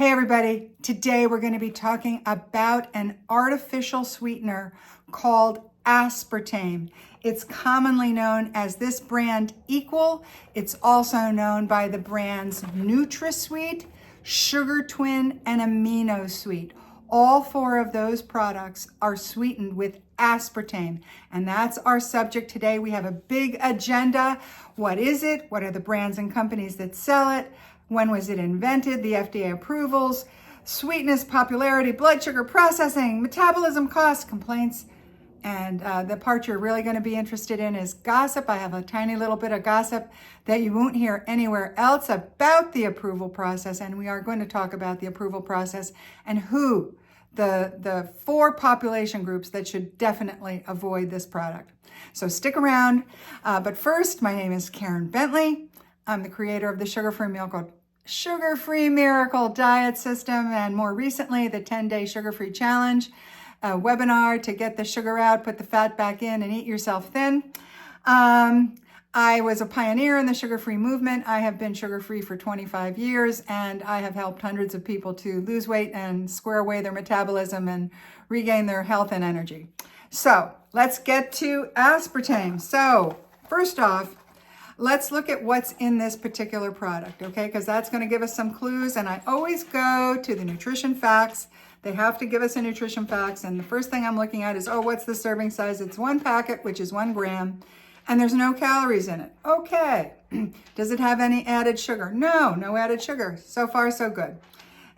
Hey everybody, today we're going to be talking about an artificial sweetener called aspartame. It's commonly known as this brand Equal. It's also known by the brands NutraSweet, SugarTwin, and AminoSweet. All four of those products are sweetened with aspartame, and that's our subject today. We have a big agenda. What is it? What are the brands and companies that sell it? When was it invented? The FDA approvals, sweetness, popularity, blood sugar processing, metabolism, cost, complaints, and the part you're really going to be interested in is gossip. I have a tiny little bit of gossip that you won't hear anywhere else about the approval process, and we are going to talk about the approval process and who the four population groups that should definitely avoid this product. So stick around. But first, my name is Karen Bentley. I'm the creator of the Sugar-Free Miracle Diet System, and more recently, the 10-day Sugar-Free Challenge, a webinar to get the sugar out, put the fat back in, and eat yourself thin. I was a pioneer in the sugar-free movement. I have been sugar-free for 25 years, and I have helped hundreds of people to lose weight and square away their metabolism and regain their health and energy. So let's get to aspartame. So first off, let's look at what's in this particular product, okay? Because that's going to give us some clues, and I always go to the nutrition facts. They have to give us a nutrition facts, and the first thing I'm looking at is, what's the serving size? It's 1 packet, which is 1 gram, and there's no calories in it. Okay. Does it have any added sugar? No added sugar. So far, so good.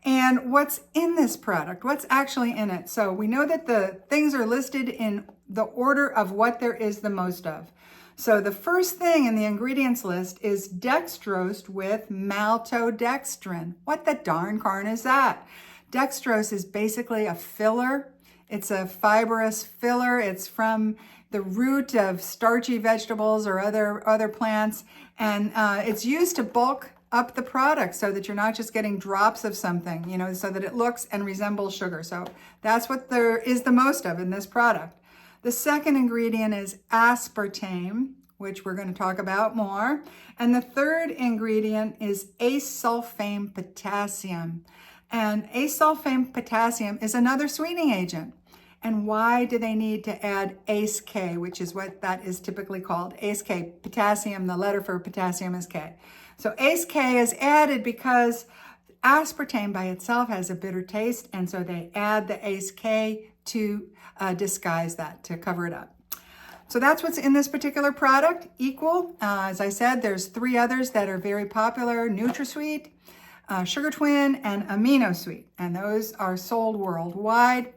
And what's in this product? What's actually in it? So we know that the things are listed in the order of what there is the most of. So the first thing in the ingredients list is dextrose with maltodextrin. What the darn carn is that? Dextrose is basically a filler. It's a fibrous filler. It's from the root of starchy vegetables or other plants, and it's used to bulk up the product so that you're not just getting drops of something, so that it looks and resembles sugar. So that's what there is the most of in this product. The second ingredient is aspartame, which we're going to talk about more. And the third ingredient is asulfame potassium. And asulfame potassium is another sweetening agent. And why do they need to add ACE-K, which is what that is typically called? ACE-K, potassium, the letter for potassium is K. So ACE-K is added because aspartame by itself has a bitter taste, and so they add the ACE-K to disguise that, to cover it up. So that's what's in this particular product, Equal. As I said, there's 3 others that are very popular: NutraSweet, SugarTwin, and AminoSweet, and those are sold worldwide.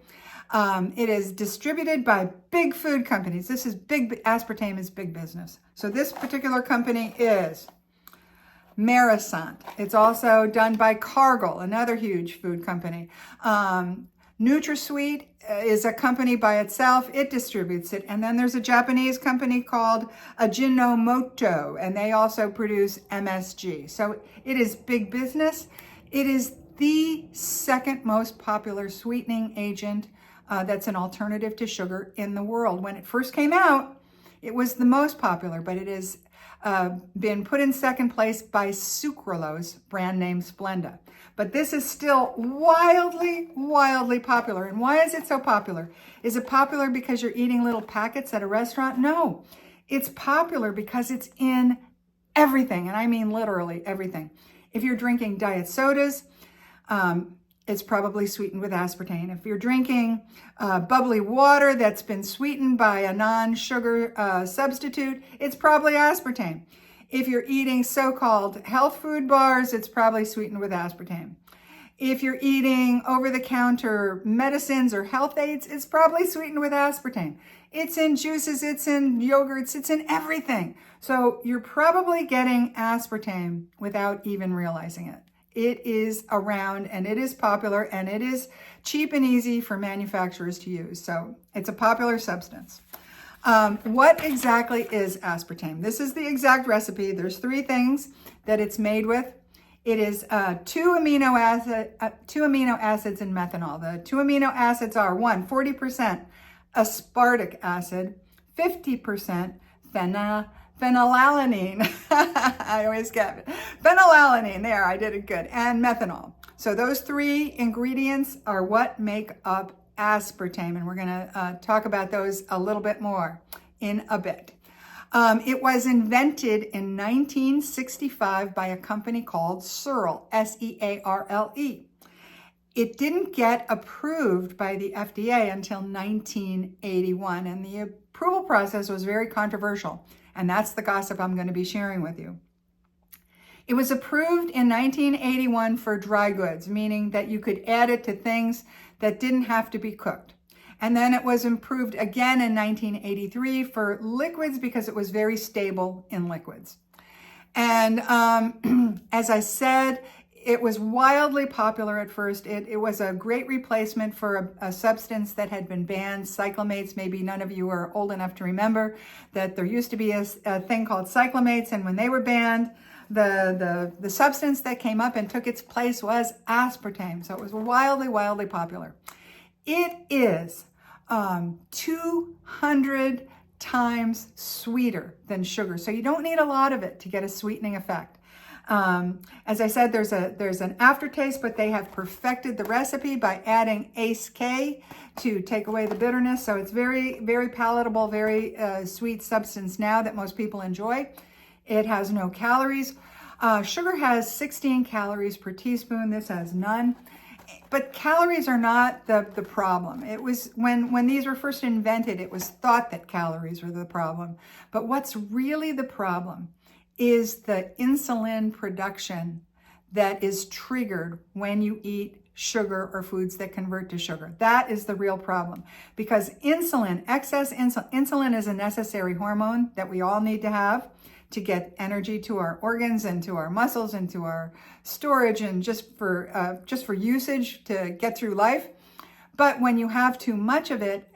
It is distributed by big food companies. This is big, aspartame is big business. So this particular company is Marisant. It's also done by Cargill, another huge food company. NutraSweet is a company by itself. It distributes it. And then there's a Japanese company called Ajinomoto, and they also produce MSG. So it is big business. It is the second most popular sweetening agent that's an alternative to sugar in the world. When it first came out, it was the most popular, but it has been put in second place by sucralose, brand name Splenda. But this is still wildly, wildly popular. And why is it so popular? Is it popular because you're eating little packets at a restaurant? No, it's popular because it's in everything. And I mean literally everything. If you're drinking diet sodas, it's probably sweetened with aspartame. If you're drinking bubbly water that's been sweetened by a non-sugar substitute, it's probably aspartame. If you're eating so-called health food bars, it's probably sweetened with aspartame. If you're eating over-the-counter medicines or health aids, it's probably sweetened with aspartame. It's in juices, it's in yogurts, it's in everything. So you're probably getting aspartame without even realizing it. It is around, and it is popular, and it is cheap and easy for manufacturers to use. So it's a popular substance. What exactly is aspartame? This is the exact recipe. There's 3 things that it's made with. It is 2 amino acids and methanol. The 2 amino acids are 40% aspartic acid, 50% phenylalanine. I always get it. Phenylalanine, there, I did it good. And methanol. So those three ingredients are what make up aspartame. And we're going to talk about those a little bit more in a bit. It was invented in 1965 by a company called Searle, S-E-A-R-L-E. It didn't get approved by the FDA until 1981, and the approval process was very controversial, and that's the gossip I'm going to be sharing with you. It was approved in 1981 for dry goods, meaning that you could add it to things that didn't have to be cooked. And then it was approved again in 1983 for liquids because it was very stable in liquids. And as I said, it was wildly popular at first. It was a great replacement for a substance that had been banned, cyclamates. Maybe none of you are old enough to remember that there used to be a thing called cyclamates, and when they were banned, the substance that came up and took its place was aspartame. So it was wildly, wildly popular. It is 200 times sweeter than sugar. So you don't need a lot of it to get a sweetening effect. As I said, there's an aftertaste, but they have perfected the recipe by adding ACE-K to take away the bitterness. So it's very, very palatable, very sweet substance now that most people enjoy. It has no calories. Sugar has 16 calories per teaspoon. This has none. But calories are not the problem. It was when these were first invented, it was thought that calories were the problem. But what's really the problem is the insulin production that is triggered when you eat sugar or foods that convert to sugar. That is the real problem, because excess insulin is a necessary hormone that we all need to have to get energy to our organs and to our muscles and to our storage and just for usage to get through life. But when you have too much of it,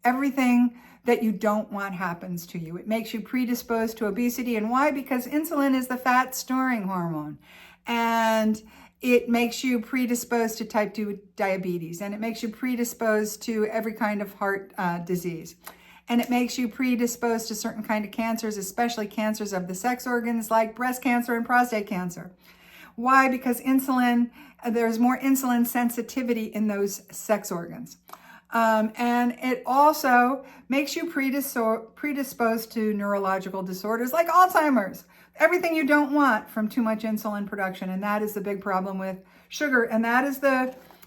everything that you don't want happens to you. It makes you predisposed to obesity. And why? Because insulin is the fat storing hormone. And it makes you predisposed to type 2 diabetes. And it makes you predisposed to every kind of heart disease. And it makes you predisposed to certain kind of cancers, especially cancers of the sex organs like breast cancer and prostate cancer. Why? Because there's more insulin sensitivity in those sex organs. And it also makes you predisposed to neurological disorders like Alzheimer's. Everything you don't want from too much insulin production. And that is the big problem with sugar. And that is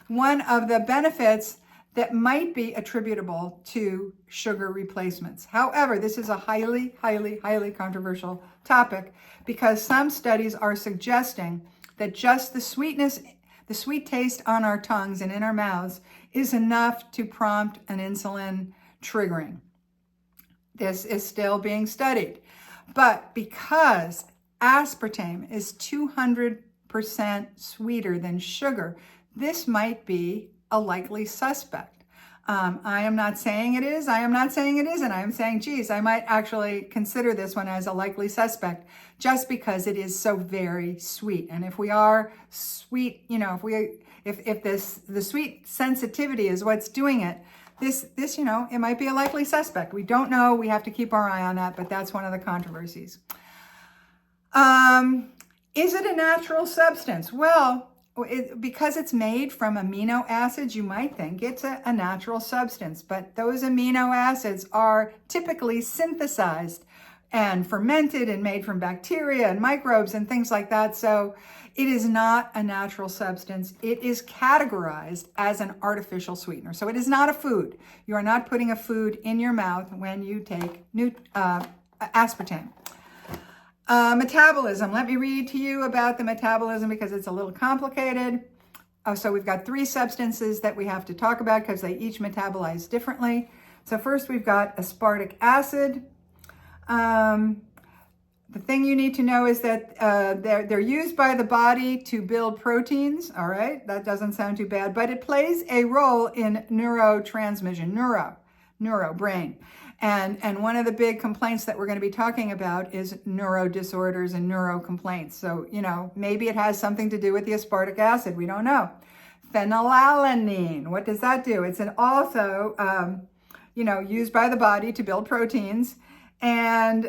one of the benefits that might be attributable to sugar replacements. However, this is a highly, highly, highly controversial topic because some studies are suggesting that just the sweet taste on our tongues and in our mouths is enough to prompt an insulin triggering. This is still being studied. But because aspartame is 200% sweeter than sugar, this might be a likely suspect. I am not saying it is. I am not saying it isn't. I am saying, geez, I might actually consider this one as a likely suspect just because it is so very sweet. And if we are sweet, if the sweet sensitivity is what's doing it, this, it might be a likely suspect. We don't know. We have to keep our eye on that, but that's one of the controversies. Is it a natural substance? Well, because it's made from amino acids, you might think it's a natural substance, but those amino acids are typically synthesized and fermented and made from bacteria and microbes and things like that. So it is not a natural substance. It is categorized as an artificial sweetener. So it is not a food. You are not putting a food in your mouth when you take aspartame. Metabolism. Let me read to you about the metabolism because it's a little complicated. So we've got 3 substances that we have to talk about because they each metabolize differently. So first we've got aspartic acid. The thing you need to know is that they're used by the body to build proteins. All right, that doesn't sound too bad, but it plays a role in neurotransmission, brain. And one of the big complaints that we're going to be talking about is neuro disorders and neuro complaints. So, maybe it has something to do with the aspartic acid. We don't know. Phenylalanine, what does that do? It's also, used by the body to build proteins. And,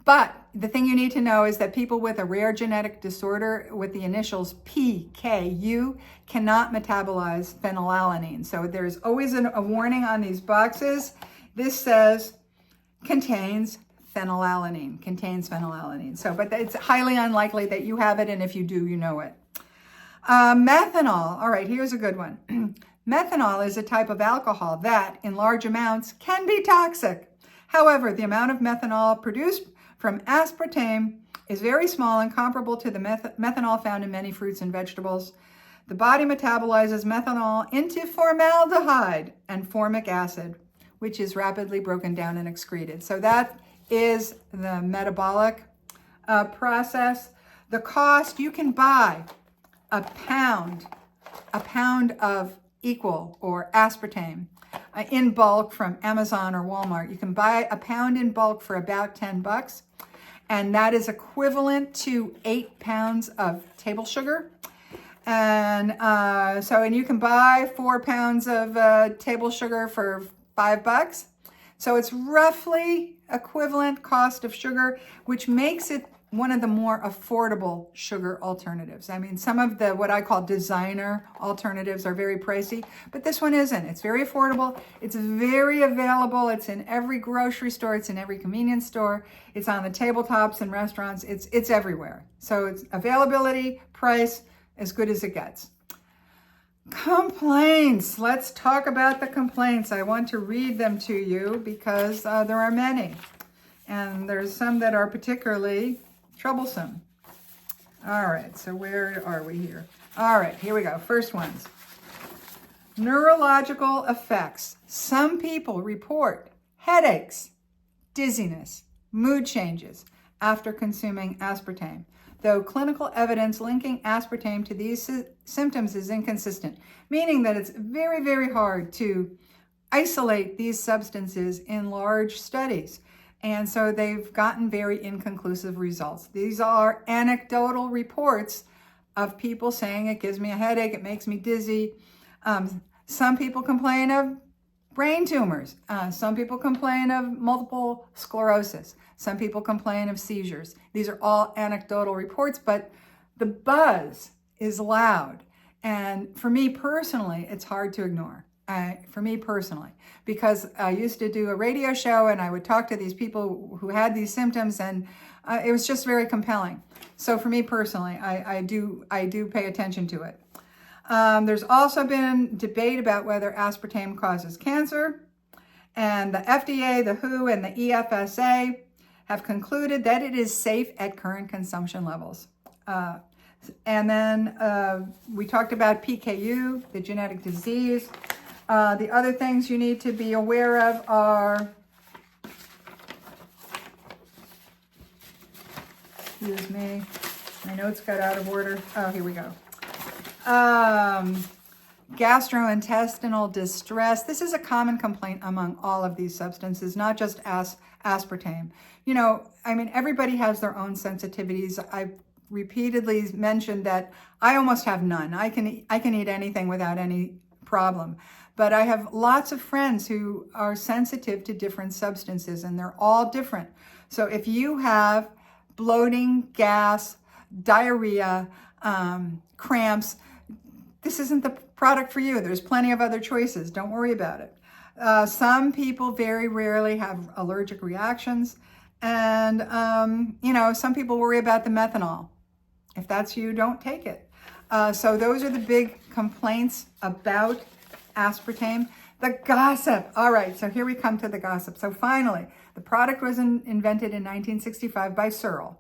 but the thing you need to know is that people with a rare genetic disorder with the initials PKU cannot metabolize phenylalanine. So there's always a warning on these boxes. This says contains phenylalanine, So, but it's highly unlikely that you have it, and if you do, you know it. Methanol. All right, here's a good one. Methanol is a type of alcohol that, in large amounts, can be toxic. However, the amount of methanol produced from aspartame is very small and comparable to the methanol found in many fruits and vegetables. The body metabolizes methanol into formaldehyde and formic acid, which is rapidly broken down and excreted. So that is the metabolic process. The cost, you can buy a pound of Equal or aspartame in bulk from Amazon or Walmart. You can buy a pound in bulk for about $10, and that is equivalent to 8 pounds of table sugar. And and you can buy 4 pounds of table sugar for $5. So it's roughly equivalent cost of sugar, which makes it one of the more affordable sugar alternatives. I mean, some of the what I call designer alternatives are very pricey, but this one isn't. It's very affordable. It's very available. It's in every grocery store. It's in every convenience store. It's on the tabletops in restaurants. It's everywhere. So it's availability, price, as good as it gets. Complaints. Let's talk about the complaints. I want to read them to you because there are many. And there's some that are particularly troublesome. All right, so where are we here? All right, here we go. First ones. Neurological effects. Some people report headaches, dizziness, mood changes after consuming aspartame, though clinical evidence linking aspartame to these symptoms is inconsistent, meaning that it's very, very hard to isolate these substances in large studies. And so they've gotten very inconclusive results. These are anecdotal reports of people saying it gives me a headache, it makes me dizzy. Some people complain of brain tumors. Some people complain of multiple sclerosis. Some people complain of seizures. These are all anecdotal reports, but the buzz is loud. And for me personally, it's hard to ignore. For me personally, because I used to do a radio show and I would talk to these people who had these symptoms, and it was just very compelling. So for me personally, I do pay attention to it. There's also been debate about whether aspartame causes cancer, and the FDA, the WHO, and the EFSA have concluded that it is safe at current consumption levels. And then we talked about PKU, the genetic disease. The other things you need to be aware of are, excuse me, my notes got out of order. Oh, here we go. Gastrointestinal distress. This is a common complaint among all of these substances, not just aspartame. You know, I mean, everybody has their own sensitivities. I've repeatedly mentioned that I almost have none. I can eat anything without any problem. But I have lots of friends who are sensitive to different substances, and they're all different. So if you have bloating, gas, diarrhea, cramps, this isn't the product for you. There's plenty of other choices. Don't worry about it. Some people very rarely have allergic reactions. And, some people worry about the methanol. If that's you, don't take it. So those are the big complaints about aspartame. The gossip. All right, so here we come to the gossip. So finally, the product was invented in 1965 by Searle.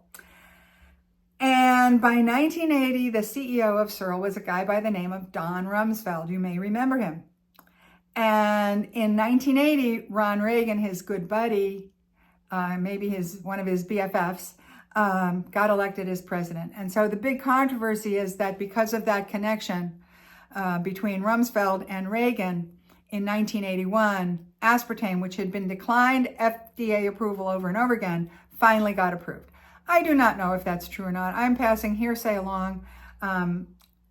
And by 1980, the CEO of Searle was a guy by the name of Don Rumsfeld. You may remember him. And in 1980, Ron Reagan, his good buddy, maybe one of his BFFs, got elected as president. And so the big controversy is that because of that connection between Rumsfeld and Reagan in 1981, aspartame, which had been declined FDA approval over and over again, finally got approved. I do not know if that's true or not. I'm passing hearsay along.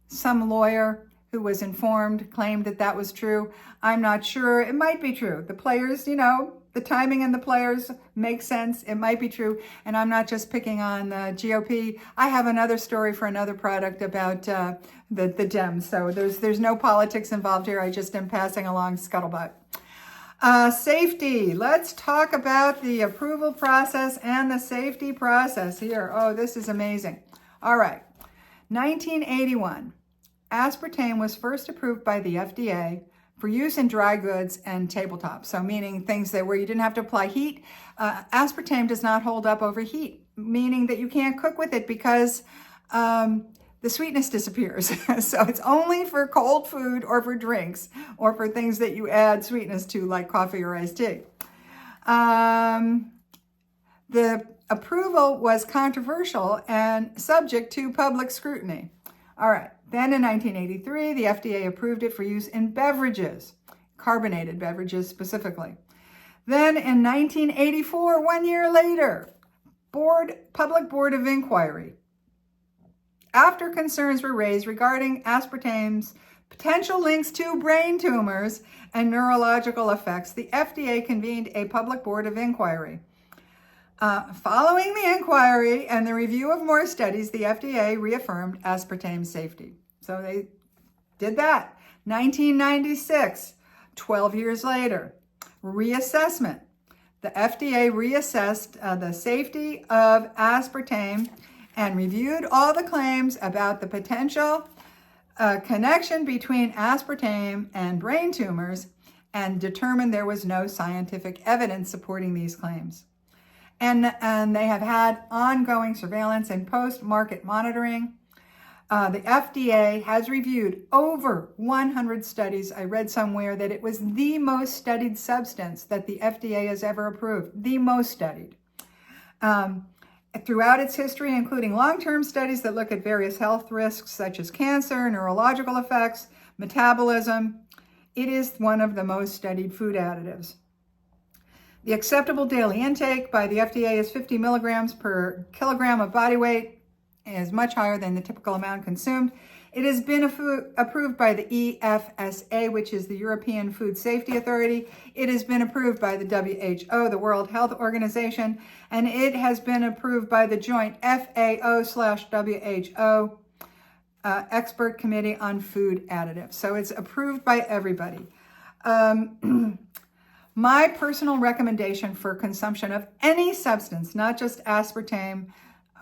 Some lawyer who was informed claimed that that was true. I'm not sure. It might be true. The players, the the timing and the players make sense. It might be true. And I'm not just picking on the GOP. I have another story for another product about the Dems. So there's no politics involved here. I just am passing along scuttlebutt. Safety. Let's talk about the approval process and the safety process here. Oh, this is amazing. All right. 1981. Aspartame was first approved by the FDA for use in dry goods and tabletops. So meaning things that where you didn't have to apply heat. Aspartame does not hold up over heat, meaning that you can't cook with it because the sweetness disappears. So it's only for cold food or for drinks or for things that you add sweetness to, like coffee or iced tea. The approval was controversial and subject to public scrutiny. All right. Then in 1983, the FDA approved it for use in beverages, carbonated beverages specifically. Then in 1984, 1 year later, Public Board of Inquiry. After concerns were raised regarding aspartame's potential links to brain tumors and neurological effects, the FDA convened a Public Board of Inquiry. Following the inquiry and the review of more studies, the FDA reaffirmed aspartame's safety. So they did that. 1996, 12 years later, reassessment. The FDA reassessed the safety of aspartame and reviewed all the claims about the potential connection between aspartame and brain tumors and determined there was no scientific evidence supporting these claims. And they have had ongoing surveillance and post-market monitoring. The FDA has reviewed over 100 studies. I read somewhere that it was the most studied substance that the FDA has ever approved, the most studied. Throughout its history, including long-term studies that look at various health risks such as cancer, neurological effects, metabolism, it is one of the most studied food additives. The acceptable daily intake by the FDA is 50 milligrams per kilogram of body weight, is much higher than the typical amount consumed. It has been approved by the EFSA, which is the European Food Safety Authority. It has been approved by the WHO, the World Health Organization, and it has been approved by the joint FAO/WHO Expert Committee on Food Additives. So it's approved by everybody. My personal recommendation for consumption of any substance, not just aspartame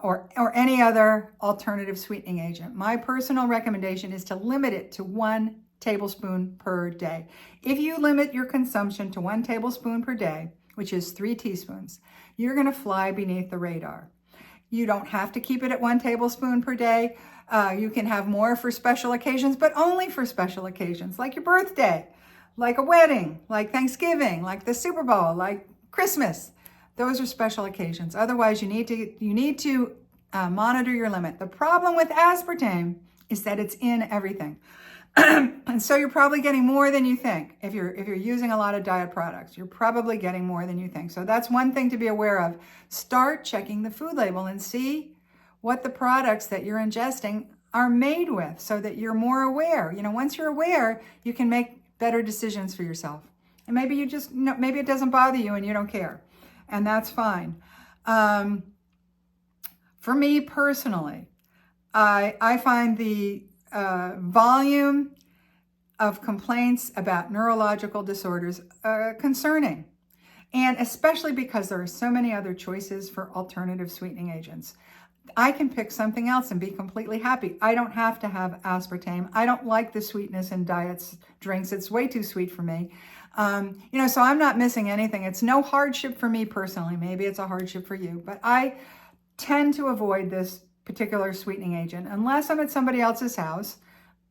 or any other alternative sweetening agent, my personal recommendation is to limit it to 1 tablespoon per day. If you limit your consumption to 1 tablespoon per day, which is 3 teaspoons, you're going to fly beneath the radar. You don't have to keep it at 1 tablespoon per day. You can have more for special occasions, but only for special occasions, like your birthday, like a wedding, like Thanksgiving, like the Super Bowl, like Christmas. Those are special occasions. Otherwise, you need to monitor your limit. The problem with aspartame is that it's in everything. And so you're probably getting more than you think. If you're using a lot of diet products, you're probably getting more than you think. So that's one thing to be aware of. Start checking the food label and see what the products that you're ingesting are made with so that you're more aware. Once you're aware, you can make better decisions for yourself. And maybe maybe it doesn't bother you and you don't care. And that's fine. For me personally, I find the volume of complaints about neurological disorders concerning. And especially because there are so many other choices for alternative sweetening agents. I can pick something else and be completely happy. I don't have to have aspartame. I don't like the sweetness in diets, drinks. It's way too sweet for me. So I'm not missing anything. It's no hardship for me personally. Maybe it's a hardship for you, but I tend to avoid this particular sweetening agent unless I'm at somebody else's house.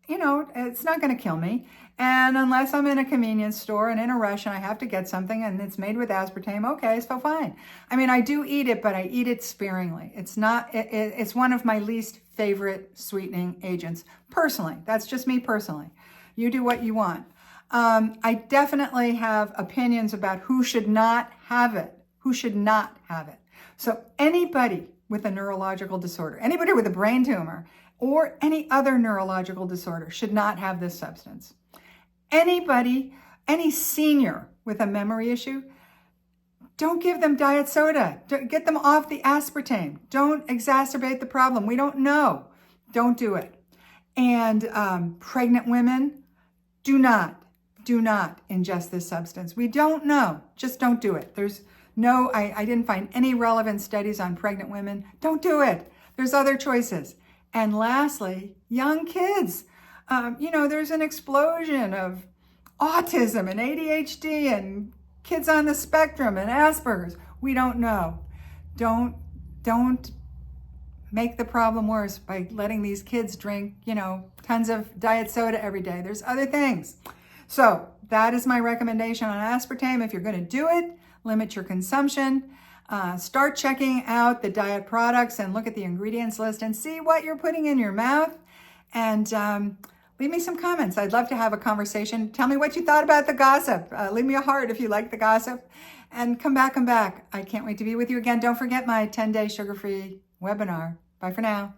It's not going to kill me. And unless I'm in a convenience store and in a rush and I have to get something and it's made with aspartame, okay, so fine. I mean, I do eat it, but I eat it sparingly. It's one of my least favorite sweetening agents. Personally, that's just me personally. You do what you want. I definitely have opinions about who should not have it. So anybody with a neurological disorder, anybody with a brain tumor, or any other neurological disorder should not have this substance. Any senior with a memory issue Don't give them diet soda. Get them off the aspartame. Don't exacerbate the problem. We don't know. Don't do it. And pregnant women, do not ingest this substance. We don't know. Just don't do it. There's no, I didn't find any relevant studies on pregnant women. Don't do it. There's other choices. And lastly, young kids. There's an explosion of autism and ADHD and kids on the spectrum and Asperger's. We don't know. Don't make the problem worse by letting these kids drink, tons of diet soda every day. There's other things. So that is my recommendation on aspartame. If you're going to do it, limit your consumption. Start checking out the diet products and look at the ingredients list and see what you're putting in your mouth. And leave me some comments. I'd love to have a conversation. Tell me what you thought about the gossip. Leave me a heart if you like the gossip. And come back. I can't wait to be with you again. Don't forget my 10-day sugar-free webinar. Bye for now.